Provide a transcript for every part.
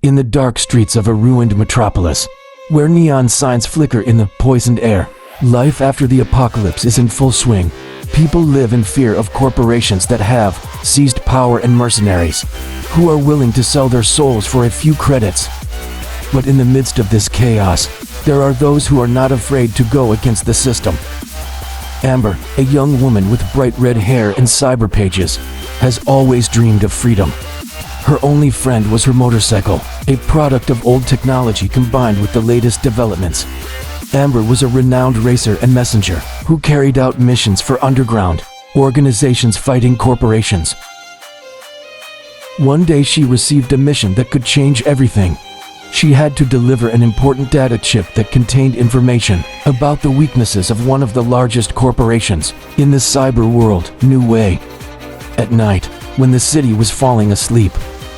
In the dark streets of a ruined metropolis, where neon signs flicker in the poisoned air, life after the apocalypse is in full swing. People live in fear of corporations that have seized power and mercenaries, who are willing to sell their souls for a few credits. But in the midst of this chaos, there are those who are not afraid to go against the system. Amber, a young woman with bright red hair and cyber pages, has always dreamed of freedom. Her only friend was her motorcycle, a product of old technology combined with the latest developments. Amber was a renowned racer and messenger who carried out missions for underground organizations fighting corporations. One day she received a mission that could change everything. She had to deliver an important data chip that contained information about the weaknesses of one of the largest corporations in the cyber world, New Way. At night, when the city was falling asleep,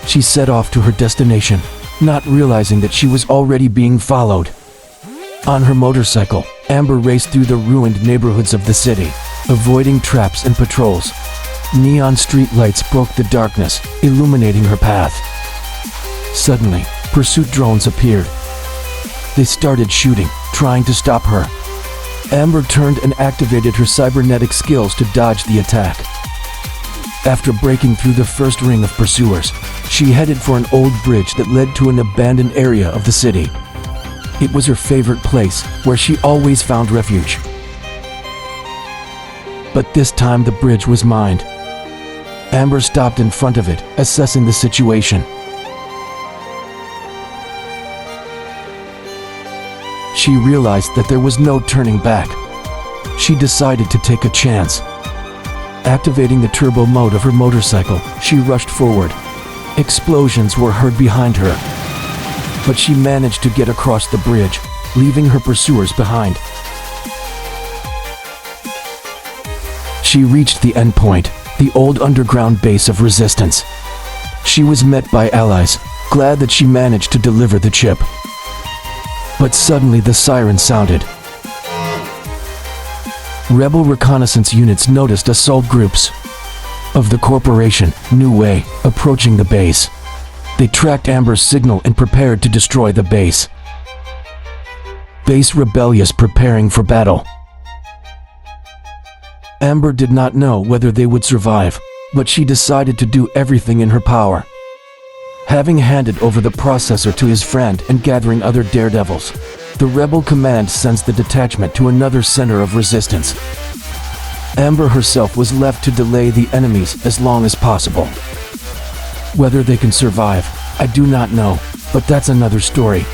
she set off to her destination, not realizing that she was already being followed. On her motorcycle, Amber raced through the ruined neighborhoods of the city, avoiding traps and patrols. Neon street lights broke the darkness, illuminating her path. Suddenly, pursuit drones appeared. They started shooting, trying to stop her. Amber turned and activated her cybernetic skills to dodge the attack. After breaking through the first ring of pursuers, she headed for an old bridge that led to an abandoned area of the city. It was her favorite place, where she always found refuge. But this time the bridge was mined. Amber stopped in front of it, assessing the situation. She realized that there was no turning back. She decided to take a chance. Activating the turbo mode of her motorcycle, she rushed forward. Explosions were heard behind her, but she managed to get across the bridge, leaving her pursuers behind. She reached the endpoint, the old underground base of resistance. She was met by allies, glad that she managed to deliver the chip. But suddenly the siren sounded. Rebel reconnaissance units noticed assault groups of the corporation, New Way, approaching the base. They tracked Amber's signal and prepared to destroy the base. Base rebellious preparing for battle. Amber did not know whether they would survive, but she decided to do everything in her power. Having handed over the processor to his friend and gathering other daredevils, the rebel command sends the detachment to another center of resistance. Amber herself was left to delay the enemies as long as possible. Whether they can survive, I do not know, but that's another story.